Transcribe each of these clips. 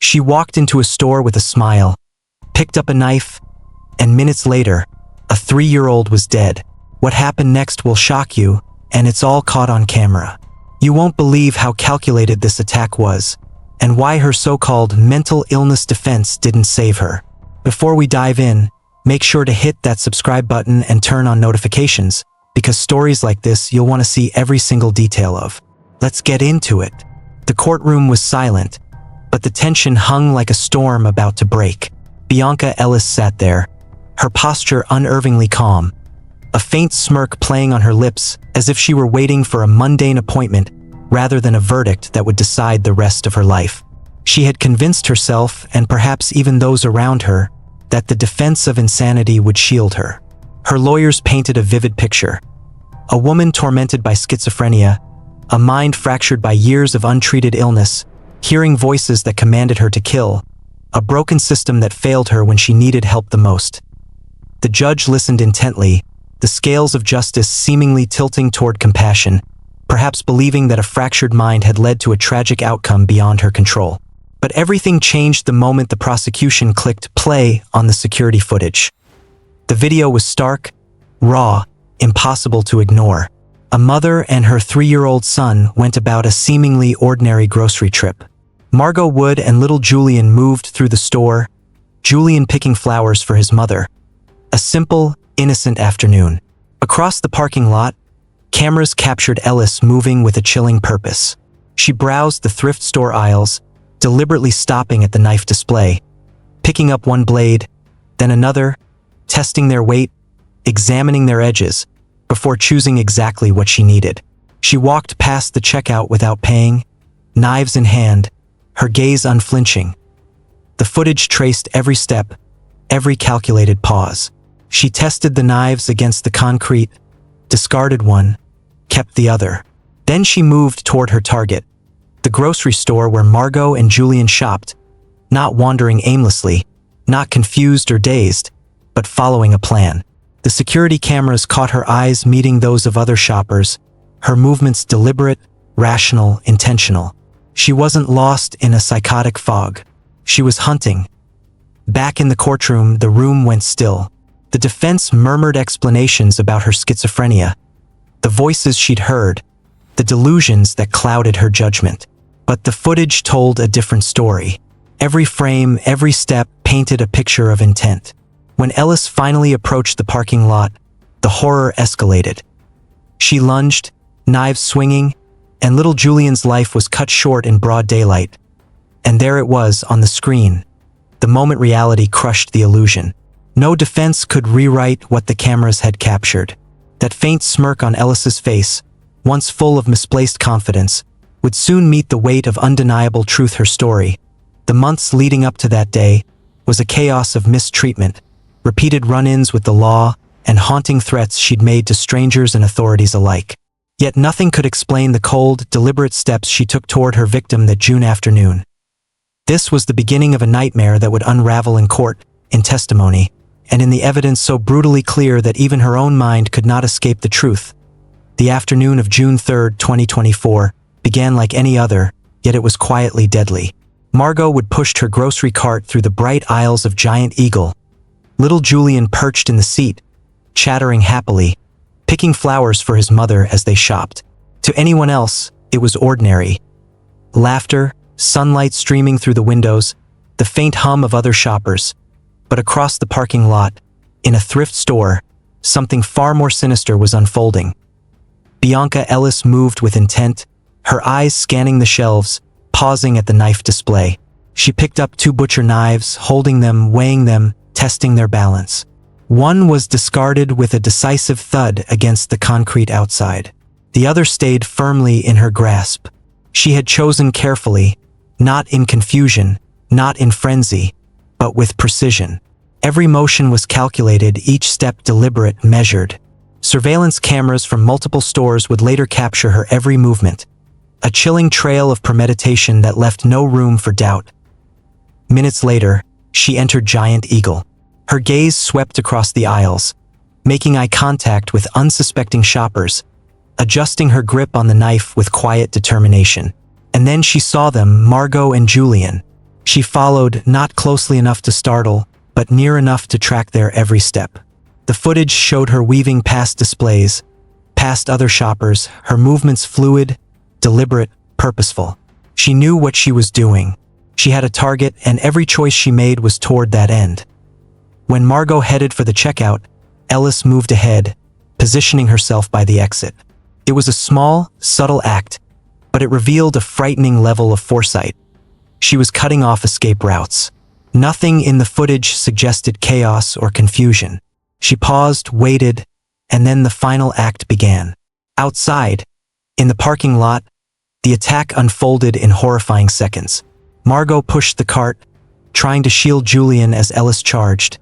She walked into a store with a smile, picked up a knife, and minutes later, a 3-year-old was dead. What happened next will shock you, and it's all caught on camera. You won't believe how calculated this attack was, and why her so-called mental illness defense didn't save her. Before we dive in, make sure to hit that subscribe button and turn on notifications, because stories like this you'll want to see every single detail of. Let's get into it. The courtroom was silent, but the tension hung like a storm about to break. Bianca Ellis sat there, her posture unnervingly calm, a faint smirk playing on her lips as if she were waiting for a mundane appointment rather than a verdict that would decide the rest of her life. She had convinced herself, and perhaps even those around her, that the defense of insanity would shield her. Her lawyers painted a vivid picture. A woman tormented by schizophrenia, a mind fractured by years of untreated illness, hearing voices that commanded her to kill, a broken system that failed her when she needed help the most. The judge listened intently, the scales of justice seemingly tilting toward compassion, perhaps believing that a fractured mind had led to a tragic outcome beyond her control. But everything changed the moment the prosecution clicked play on the security footage. The video was stark, raw, impossible to ignore. A mother and her 3-year-old son went about a seemingly ordinary grocery trip. Margot Wood and little Julian moved through the store, Julian picking flowers for his mother. A simple, innocent afternoon. Across the parking lot, cameras captured Ellis moving with a chilling purpose. She browsed the thrift store aisles, deliberately stopping at the knife display, picking up one blade, then another, testing their weight, examining their edges, before choosing exactly what she needed. She walked past the checkout without paying, knives in hand, her gaze unflinching. The footage traced every step, every calculated pause. She tested the knives against the concrete, discarded one, kept the other. Then she moved toward her target, the grocery store where Margot and Julian shopped, not wandering aimlessly, not confused or dazed, but following a plan. The security cameras caught her eyes meeting those of other shoppers, her movements deliberate, rational, intentional. She wasn't lost in a psychotic fog. She was hunting. Back in the courtroom, the room went still. The defense murmured explanations about her schizophrenia, the voices she'd heard, the delusions that clouded her judgment. But the footage told a different story. Every frame, every step painted a picture of intent. When Ellis finally approached the parking lot, the horror escalated. She lunged, knives swinging, and little Julian's life was cut short in broad daylight. And there it was on the screen, the moment reality crushed the illusion. No defense could rewrite what the cameras had captured. That faint smirk on Ellis's face, once full of misplaced confidence, would soon meet the weight of undeniable truth. Her story, the months leading up to that day, was a chaos of mistreatment, repeated run-ins with the law, and haunting threats she'd made to strangers and authorities alike. Yet nothing could explain the cold, deliberate steps she took toward her victim that June afternoon. This was the beginning of a nightmare that would unravel in court, in testimony, and in the evidence so brutally clear that even her own mind could not escape the truth. The afternoon of June 3, 2024, began like any other, yet it was quietly deadly. Margot would pushed her grocery cart through the bright aisles of Giant Eagle. Little Julian perched in the seat, chattering happily, picking flowers for his mother as they shopped. To anyone else, it was ordinary. Laughter, sunlight streaming through the windows, the faint hum of other shoppers. But across the parking lot, in a thrift store, something far more sinister was unfolding. Bianca Ellis moved with intent, her eyes scanning the shelves, pausing at the knife display. She picked up 2 butcher knives, holding them, weighing them, testing their balance. One was discarded with a decisive thud against the concrete outside. The other stayed firmly in her grasp. She had chosen carefully, not in confusion, not in frenzy, but with precision. Every motion was calculated, each step deliberate, measured. Surveillance cameras from multiple stores would later capture her every movement, a chilling trail of premeditation that left no room for doubt. Minutes later, she entered Giant Eagle. Her gaze swept across the aisles, making eye contact with unsuspecting shoppers, adjusting her grip on the knife with quiet determination. And then she saw them, Margot and Julian. She followed, not closely enough to startle, but near enough to track their every step. The footage showed her weaving past displays, past other shoppers, her movements fluid, deliberate, purposeful. She knew what she was doing. She had a target, and every choice she made was toward that end. When Margot headed for the checkout, Ellis moved ahead, positioning herself by the exit. It was a small, subtle act, but it revealed a frightening level of foresight. She was cutting off escape routes. Nothing in the footage suggested chaos or confusion. She paused, waited, and then the final act began. Outside, in the parking lot, the attack unfolded in horrifying seconds. Margot pushed the cart, trying to shield Julian as Ellis charged,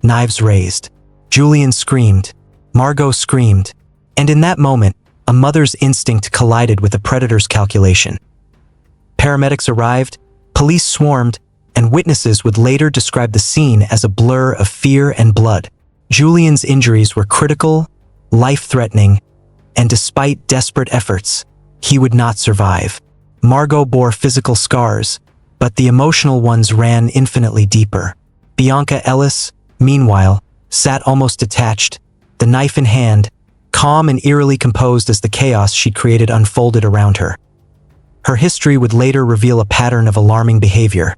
knives raised. Julian screamed. Margot screamed. And in that moment, a mother's instinct collided with a predator's calculation. Paramedics arrived, police swarmed, and witnesses would later describe the scene as a blur of fear and blood. Julian's injuries were critical, life-threatening, and despite desperate efforts, he would not survive. Margot bore physical scars, but the emotional ones ran infinitely deeper. Bianca Ellis, meanwhile, sat almost detached, the knife in hand, calm and eerily composed as the chaos she'd created unfolded around her. Her history would later reveal a pattern of alarming behavior.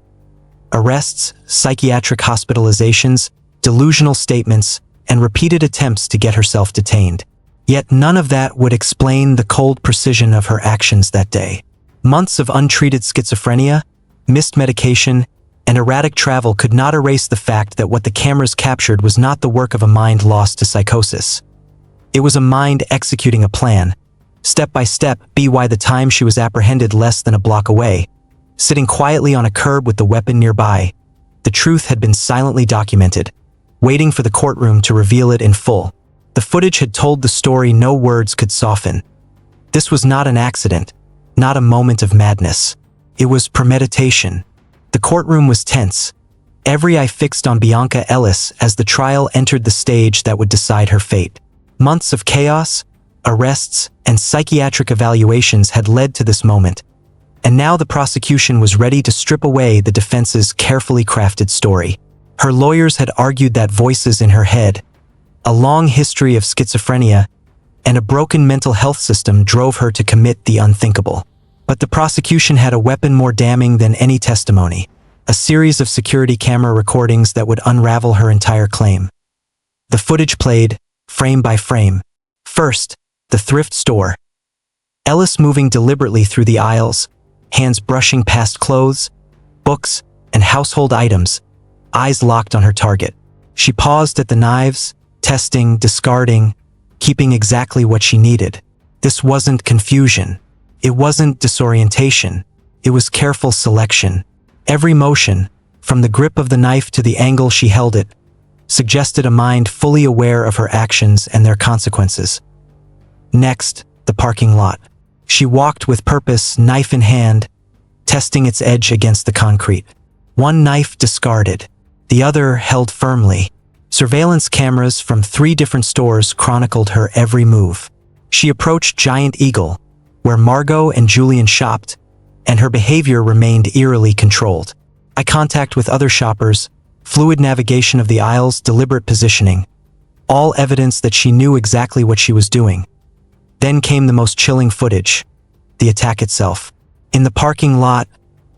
Arrests, psychiatric hospitalizations, delusional statements, and repeated attempts to get herself detained. Yet none of that would explain the cold precision of her actions that day. Months of untreated schizophrenia, missed medication, and erratic travel could not erase the fact that what the cameras captured was not the work of a mind lost to psychosis. It was a mind executing a plan, step by step. By the time she was apprehended less than a block away, sitting quietly on a curb with the weapon nearby, the truth had been silently documented, waiting for the courtroom to reveal it in full. The footage had told the story no words could soften. This was not an accident, not a moment of madness. It was premeditation. The courtroom was tense, every eye fixed on Bianca Ellis as the trial entered the stage that would decide her fate. Months of chaos, arrests, and psychiatric evaluations had led to this moment, and now the prosecution was ready to strip away the defense's carefully crafted story. Her lawyers had argued that voices in her head, a long history of schizophrenia, and a broken mental health system drove her to commit the unthinkable. But the prosecution had a weapon more damning than any testimony, a series of security camera recordings that would unravel her entire claim. The footage played, frame by frame. First, the thrift store. Ellis moving deliberately through the aisles, hands brushing past clothes, books, and household items, eyes locked on her target. She paused at the knives, testing, discarding, keeping exactly what she needed. This wasn't confusion. It wasn't disorientation. It was careful selection. Every motion, from the grip of the knife to the angle she held it, suggested a mind fully aware of her actions and their consequences. Next, the parking lot. She walked with purpose, knife in hand, testing its edge against the concrete. One knife discarded, the other held firmly. Surveillance cameras from 3 different stores chronicled her every move. She approached Giant Eagle, where Margot and Julian shopped, and her behavior remained eerily controlled. Eye contact with other shoppers, fluid navigation of the aisles, deliberate positioning, all evidence that she knew exactly what she was doing. Then came the most chilling footage, the attack itself. In the parking lot,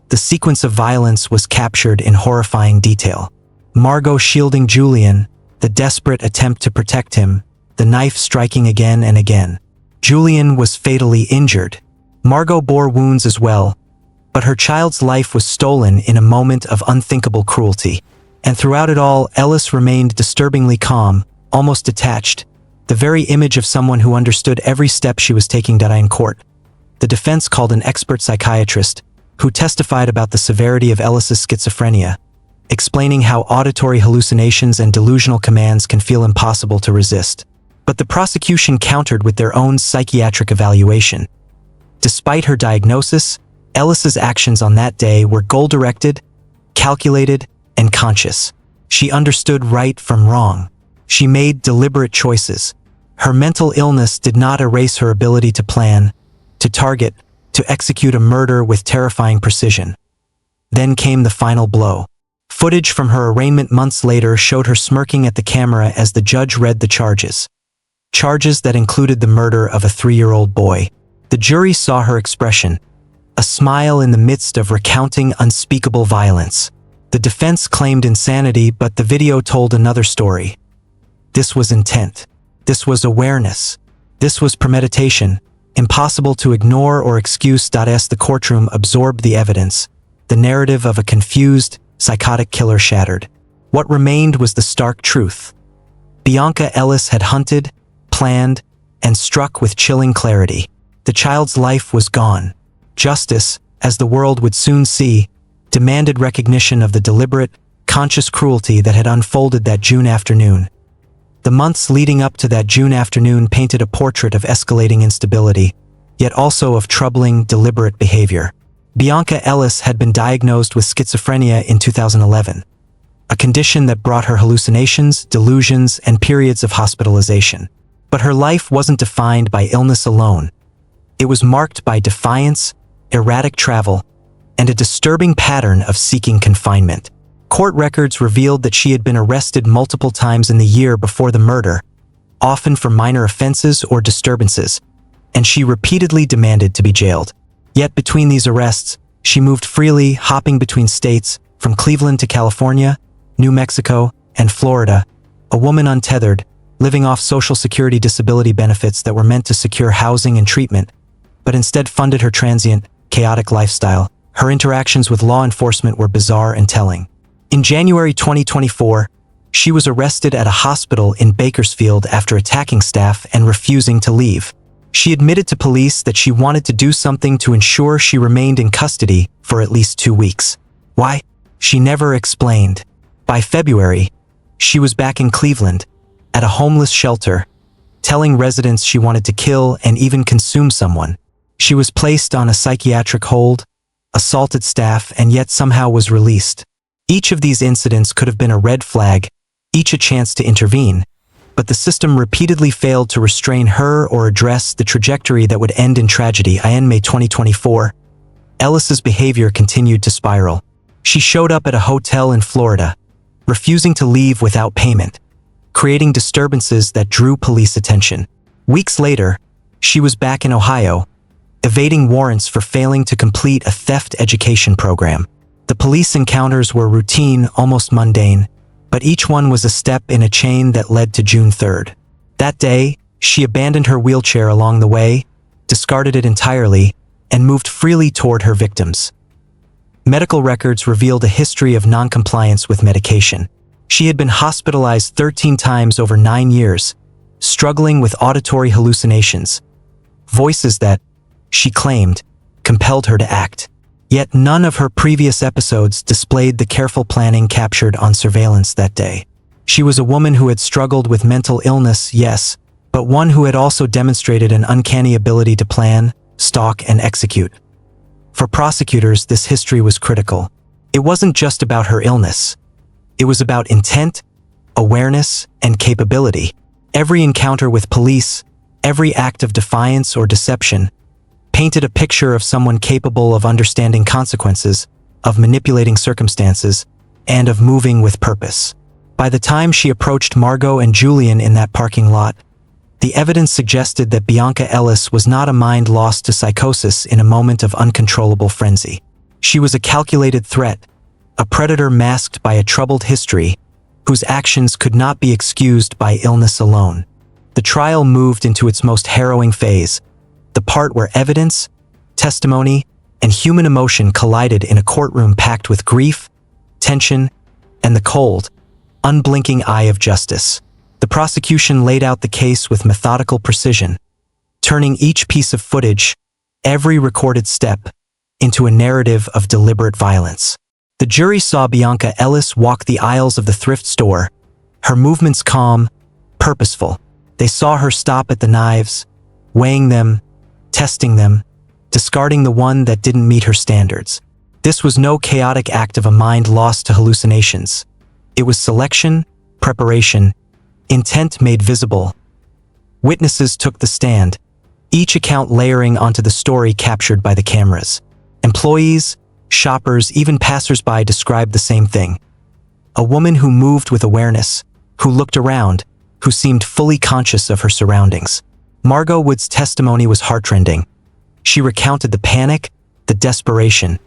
the sequence of violence was captured in horrifying detail. Margot shielding Julian, the desperate attempt to protect him, the knife striking again and again. Julian was fatally injured. Margot bore wounds as well, but her child's life was stolen in a moment of unthinkable cruelty. And throughout it all, Ellis remained disturbingly calm, almost detached, the very image of someone who understood every step she was taking in court. The defense called an expert psychiatrist, who testified about the severity of Ellis's schizophrenia, explaining how auditory hallucinations and delusional commands can feel impossible to resist. But the prosecution countered with their own psychiatric evaluation. Despite her diagnosis, Ellis's actions on that day were goal-directed, calculated, and conscious. She understood right from wrong. She made deliberate choices. Her mental illness did not erase her ability to plan, to target, to execute a murder with terrifying precision. Then came the final blow. Footage from her arraignment months later showed her smirking at the camera as the judge read the charges. Charges that included the murder of a 3-year-old boy. The jury saw her expression, a smile in the midst of recounting unspeakable violence. The defense claimed insanity, but the video told another story. This was intent. This was awareness. This was premeditation, impossible to ignore or excuse. As the courtroom absorbed the evidence, the narrative of a confused, psychotic killer shattered. What remained was the stark truth. Bianca Ellis had hunted, planned, and struck with chilling clarity. The child's life was gone. Justice, as the world would soon see, demanded recognition of the deliberate, conscious cruelty that had unfolded that June afternoon. The months leading up to that June afternoon painted a portrait of escalating instability, yet also of troubling, deliberate behavior. Bianca Ellis had been diagnosed with schizophrenia in 2011, a condition that brought her hallucinations, delusions, and periods of hospitalization. But her life wasn't defined by illness alone. It was marked by defiance, erratic travel, and a disturbing pattern of seeking confinement. Court records revealed that she had been arrested multiple times in the year before the murder, often for minor offenses or disturbances, and she repeatedly demanded to be jailed. Yet between these arrests, she moved freely, hopping between states, from Cleveland to California, New Mexico, and Florida, a woman untethered, living off Social Security disability benefits that were meant to secure housing and treatment, but instead funded her transient, chaotic lifestyle. Her interactions with law enforcement were bizarre and telling. In January 2024, she was arrested at a hospital in Bakersfield after attacking staff and refusing to leave. She admitted to police that she wanted to do something to ensure she remained in custody for at least 2 weeks. Why? She never explained. By February, she was back in Cleveland, at a homeless shelter, telling residents she wanted to kill and even consume someone. She was placed on a psychiatric hold, assaulted staff, and yet somehow was released. Each of these incidents could have been a red flag, each a chance to intervene, but the system repeatedly failed to restrain her or address the trajectory that would end in tragedy. In May 2024, Ellis's behavior continued to spiral. She showed up at a hotel in Florida, refusing to leave without payment, creating disturbances that drew police attention. Weeks later, she was back in Ohio, evading warrants for failing to complete a theft education program. The police encounters were routine, almost mundane, but each one was a step in a chain that led to June 3rd. That day, she abandoned her wheelchair along the way, discarded it entirely, and moved freely toward her victims. Medical records revealed a history of noncompliance with medication. She had been hospitalized 13 times over 9 years, struggling with auditory hallucinations, voices that, she claimed, compelled her to act. Yet none of her previous episodes displayed the careful planning captured on surveillance that day. She was a woman who had struggled with mental illness, yes, but one who had also demonstrated an uncanny ability to plan, stalk, and execute. For prosecutors, this history was critical. It wasn't just about her illness. It was about intent, awareness, and capability. Every encounter with police, every act of defiance or deception, painted a picture of someone capable of understanding consequences, of manipulating circumstances, and of moving with purpose. By the time she approached Margot and Julian in that parking lot, the evidence suggested that Bianca Ellis was not a mind lost to psychosis in a moment of uncontrollable frenzy. She was a calculated threat, a predator masked by a troubled history, whose actions could not be excused by illness alone. The trial moved into its most harrowing phase, the part where evidence, testimony, and human emotion collided in a courtroom packed with grief, tension, and the cold, unblinking eye of justice. The prosecution laid out the case with methodical precision, turning each piece of footage, every recorded step, into a narrative of deliberate violence. The jury saw Bianca Ellis walk the aisles of the thrift store, her movements calm, purposeful. They saw her stop at the knives, weighing them, testing them, discarding the one that didn't meet her standards. This was no chaotic act of a mind lost to hallucinations. It was selection, preparation, intent made visible. Witnesses took the stand, each account layering onto the story captured by the cameras. Employees, shoppers, even passers-by described the same thing. A woman who moved with awareness, who looked around, who seemed fully conscious of her surroundings. Margot Wood's testimony was heartrending. She recounted the panic, the desperation,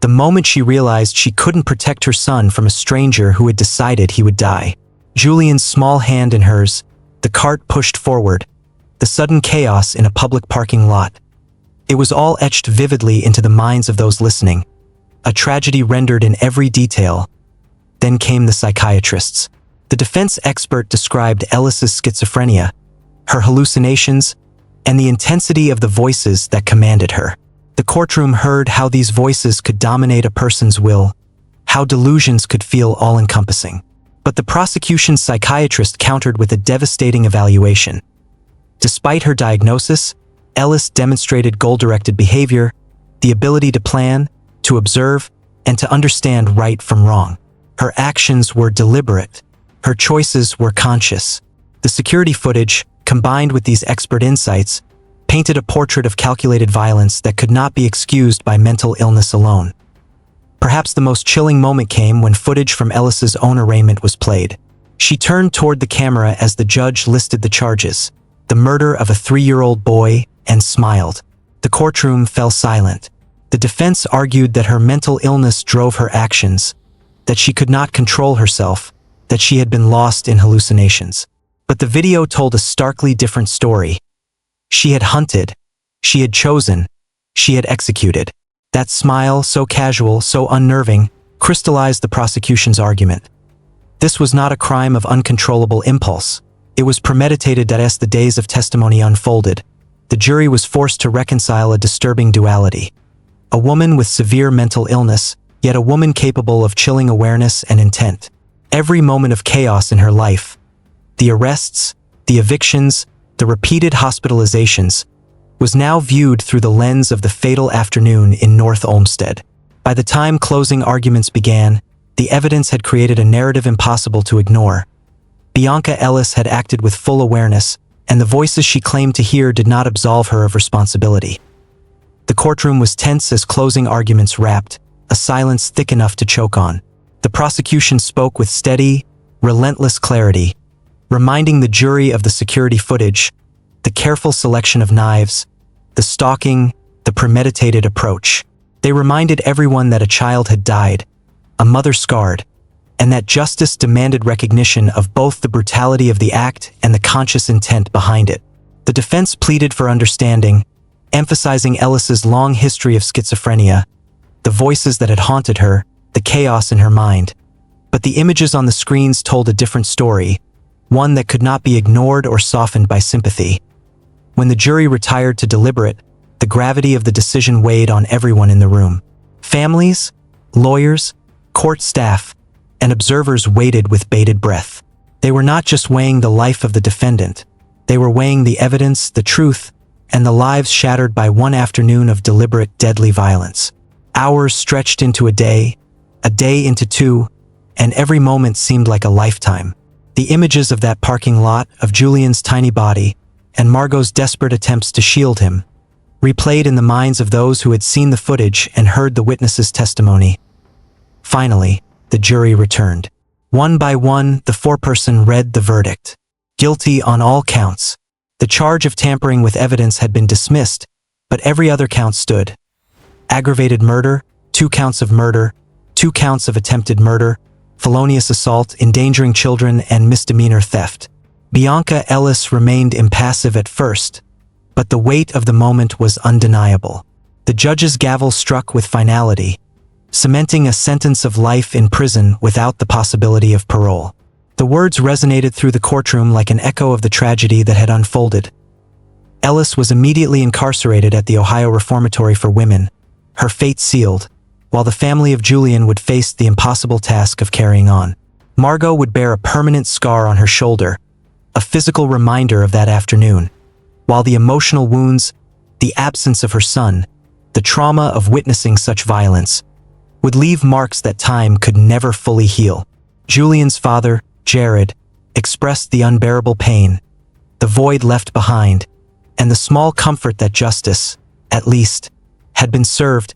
the moment she realized she couldn't protect her son from a stranger who had decided he would die. Julian's small hand in hers, the cart pushed forward, the sudden chaos in a public parking lot. It was all etched vividly into the minds of those listening, a tragedy rendered in every detail. Then came the psychiatrists. The defense expert described Ellis's schizophrenia, her hallucinations, and the intensity of the voices that commanded her. The courtroom heard how these voices could dominate a person's will, how delusions could feel all-encompassing. But the prosecution's psychiatrist countered with a devastating evaluation. Despite her diagnosis, Ellis demonstrated goal-directed behavior, the ability to plan, to observe, and to understand right from wrong. Her actions were deliberate. Her choices were conscious. The security footage, combined with these expert insights, painted a portrait of calculated violence that could not be excused by mental illness alone. Perhaps the most chilling moment came when footage from Ellis's own arraignment was played. She turned toward the camera as the judge listed the charges, the murder of a 3-year-old boy, and smiled. The courtroom fell silent. The defense argued that her mental illness drove her actions, that she could not control herself, that she had been lost in hallucinations. But the video told a starkly different story. She had hunted, she had chosen, she had executed. That smile, so casual, so unnerving, crystallized the prosecution's argument. This was not a crime of uncontrollable impulse. It was premeditated that as the days of testimony unfolded, the jury was forced to reconcile a disturbing duality. A woman with severe mental illness, yet a woman capable of chilling awareness and intent. Every moment of chaos in her life, the arrests, the evictions, the repeated hospitalizations, was now viewed through the lens of the fatal afternoon in North Olmsted. By the time closing arguments began, the evidence had created a narrative impossible to ignore. Bianca Ellis had acted with full awareness, and the voices she claimed to hear did not absolve her of responsibility. The courtroom was tense as closing arguments wrapped, a silence thick enough to choke on. The prosecution spoke with steady, relentless clarity, reminding the jury of the security footage, the careful selection of knives, the stalking, the premeditated approach. They reminded everyone that a child had died, a mother scarred, and that justice demanded recognition of both the brutality of the act and the conscious intent behind it. The defense pleaded for understanding, emphasizing Ellis's long history of schizophrenia, the voices that had haunted her, the chaos in her mind. But the images on the screens told a different story, one that could not be ignored or softened by sympathy. When the jury retired to deliberate, the gravity of the decision weighed on everyone in the room. Families, lawyers, court staff, and observers waited with bated breath. They were not just weighing the life of the defendant, they were weighing the evidence, the truth, and the lives shattered by one afternoon of deliberate, deadly violence. Hours stretched into a day into two, and every moment seemed like a lifetime. The images of that parking lot, of Julian's tiny body, and Margot's desperate attempts to shield him, replayed in the minds of those who had seen the footage and heard the witnesses' testimony. Finally, the jury returned. One by one, the foreperson read the verdict. Guilty on all counts. The charge of tampering with evidence had been dismissed, but every other count stood. Aggravated murder, 2 counts of murder, 2 counts of attempted murder, felonious assault, endangering children, and misdemeanor theft. Bianca Ellis remained impassive at first, but the weight of the moment was undeniable. The judge's gavel struck with finality, cementing a sentence of life in prison without the possibility of parole. The words resonated through the courtroom like an echo of the tragedy that had unfolded. Ellis was immediately incarcerated at the Ohio Reformatory for Women, her fate sealed, while the family of Julian would face the impossible task of carrying on. Margot would bear a permanent scar on her shoulder, a physical reminder of that afternoon, while the emotional wounds, the absence of her son, the trauma of witnessing such violence, would leave marks that time could never fully heal. Julian's father, Jared, expressed the unbearable pain, the void left behind, and the small comfort that justice, at least, had been served,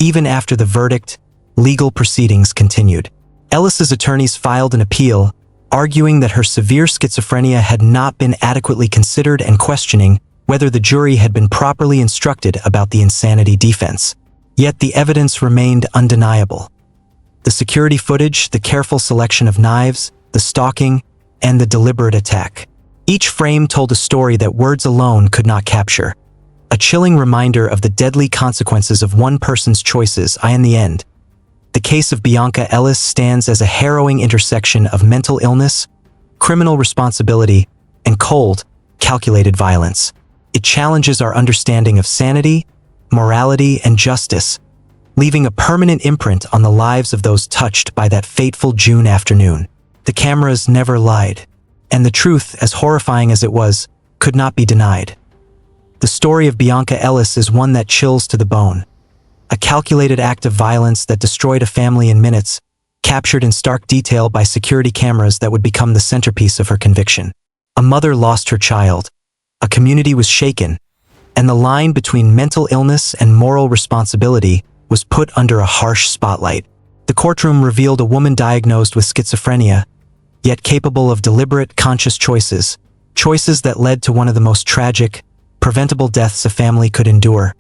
Even after the verdict, legal proceedings continued. Ellis's attorneys filed an appeal, arguing that her severe schizophrenia had not been adequately considered and questioning whether the jury had been properly instructed about the insanity defense. Yet the evidence remained undeniable. The security footage, the careful selection of knives, the stalking, and the deliberate attack. Each frame told a story that words alone could not capture. A chilling reminder of the deadly consequences of one person's choices. In the end, the case of Bianca Ellis stands as a harrowing intersection of mental illness, criminal responsibility, and cold, calculated violence. It challenges our understanding of sanity, morality, and justice, leaving a permanent imprint on the lives of those touched by that fateful June afternoon. The cameras never lied, and the truth, as horrifying as it was, could not be denied. The story of Bianca Ellis is one that chills to the bone. A calculated act of violence that destroyed a family in minutes, captured in stark detail by security cameras that would become the centerpiece of her conviction. A mother lost her child, a community was shaken, and the line between mental illness and moral responsibility was put under a harsh spotlight. The courtroom revealed a woman diagnosed with schizophrenia, yet capable of deliberate, conscious choices that led to one of the most tragic, preventable deaths a family could endure.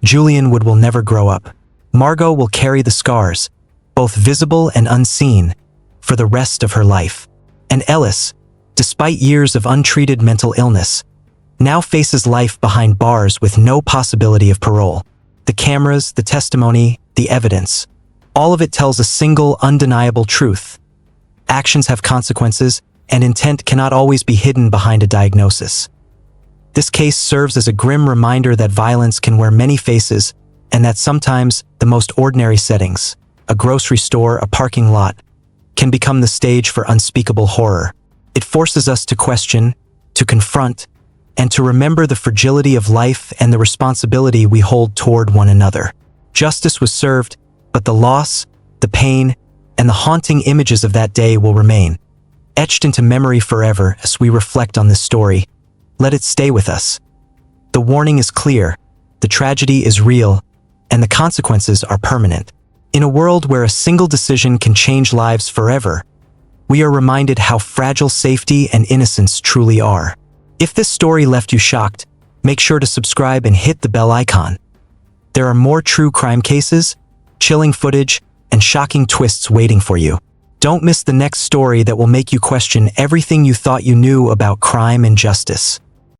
Julian will never grow up. Margot will carry the scars, both visible and unseen, for the rest of her life. And Ellis, despite years of untreated mental illness, now faces life behind bars with no possibility of parole. The cameras, the testimony, the evidence, all of it tells a single, undeniable truth. Actions have consequences, and intent cannot always be hidden behind a diagnosis. This case serves as a grim reminder that violence can wear many faces, and that sometimes the most ordinary settings, a grocery store, a parking lot, can become the stage for unspeakable horror. It forces us to question, to confront, and to remember the fragility of life and the responsibility we hold toward one another. Justice was served, but the loss, the pain, and the haunting images of that day will remain, etched into memory forever as we reflect on this story. Let it stay with us. The warning is clear, the tragedy is real, and the consequences are permanent. In a world where a single decision can change lives forever, we are reminded how fragile safety and innocence truly are. If this story left you shocked, make sure to subscribe and hit the bell icon. There are more true crime cases, chilling footage, and shocking twists waiting for you. Don't miss the next story that will make you question everything you thought you knew about crime and justice.